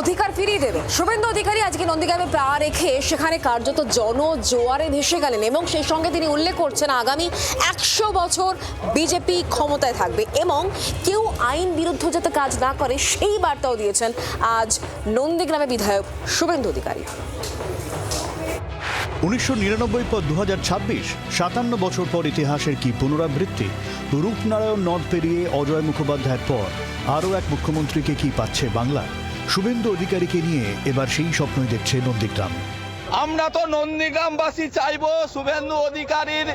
অধিকার ফিরিয়ে দেবে। শুভেন্দু অধিকারী আজকে নন্দীগ্রামে পা রেখে সেখানে কার্যত জোয়ারে ভেসে গেলেন এবং সেই সঙ্গে তিনি উল্লেখ করছেন আগামী 100 বছর বিজেপি ক্ষমতায় থাকবে এবং কেউ আইন বিরুদ্ধ যাতে কাজ না করে সেই বার্তাও দিয়েছেন আজ নন্দীগ্রামে বিধায়ক শুভেন্দু অধিকারী। 1999 পর 2026, 57 বছর পর ইতিহাসের কি পুনরাবৃত্তি? রূপনারায়ণ নদ পেরিয়ে অজয় মুখোপাধ্যায়ের পর আরও এক মুখ্যমন্ত্রীকে কি পাচ্ছে বাংলা? শুভেন্দু অধিকারীকে নিয়ে এবার সেই স্বপ্নই দেখছে নন্দীগ্রাম। আমরা তো নন্দীগ্রামবাসী চাইবো শুভেন্দু অধিকারীর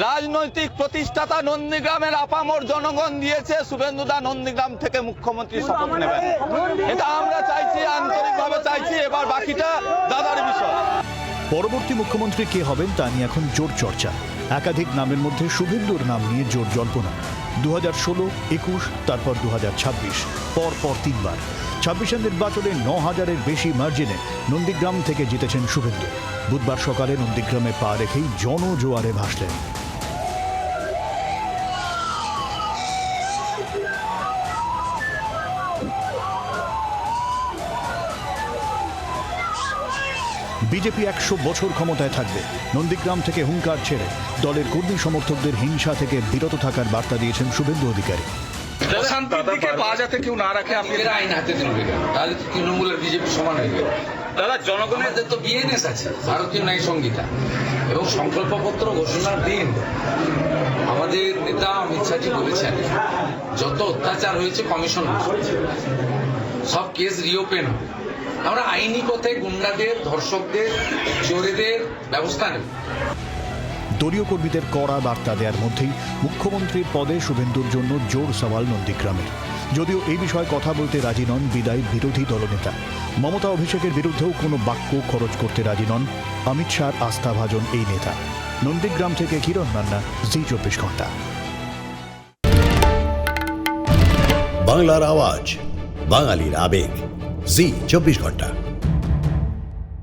রাজনৈতিক প্রতিষ্ঠাতা নন্দীগ্রামের আপামর জনগণ দিয়েছে, শুভেন্দুদা নন্দীগ্রাম থেকে মুখ্যমন্ত্রী শপথ নেবেন। এটা আমরা চাইছি, আন্তরিকভাবে চাইছি। এবার বাকিটা দাদার বিষয়। পরবর্তী মুখ্যমন্ত্রী কে হবেন তা নিয়ে এখন জোর চর্চা। একাধিক নামের মধ্যে শুভেন্দুর নাম নিয়ে জোর জল্পনা। 2016, 21, তারপর 2026, পর তিনবার। 26 নির্বাচনে 9000-এর বেশি মার্জিনে নন্দীগ্রাম থেকে জিতেছেন শুভেন্দু। বুধবার সকালে নন্দীগ্রামে পা রেখেই জনজোয়ারে ভাসলেন। বিজেপি 100 বছর ক্ষমতায় থাকবে। নন্দীগ্রাম থেকে হুঙ্কার ছেড়ে দলের কর্মী সমর্থকদের হিংসা থেকে বিরত থাকার বার্তা দিয়েছেন শুভেন্দু অধিকারী। শান্তির দিকে পা যাতে কেউ না রাখে, আপনি আইন হাতে তুলবে, তাহলে তৃণমূলের বিজেপি সমান হয়ে গেল। দাদা জনগণের তো বিএনএস আছে, ভারতীয় ন্যায় সংহিতা, এবং সংকল্পপত্র ঘোষণার দিন আমাদের নেতা অমিত শাহজি বলেছেন যত অত্যাচার হয়েছে কমিশন সব কেস রিওপেন হবে। আমরা আইনি পথে গুন্ডাদের, ধর্ষকদের, চোরেদের ব্যবস্থা নেব। দলীয় কর্মীদের কড়া বার্তা দেওয়ার মধ্যেই মুখ্যমন্ত্রীর পদে শুভেন্দুর জন্য জোর সওয়াল নন্দীগ্রামের। যদিও এই বিষয়ে কথা বলতে রাজি নন বিদায়ী বিরোধী দলনেতা। মমতা অভিষেকের বিরুদ্ধেও কোনো বাক্য খরচ করতে রাজি নন অমিত শাহর আস্থাভাজন এই নেতা। নন্দীগ্রাম থেকে কিরণ মান্না, জি 24 ঘন্টা। বাংলার আওয়াজ, বাঙালির আবেগ, জি 24 ঘন্টা।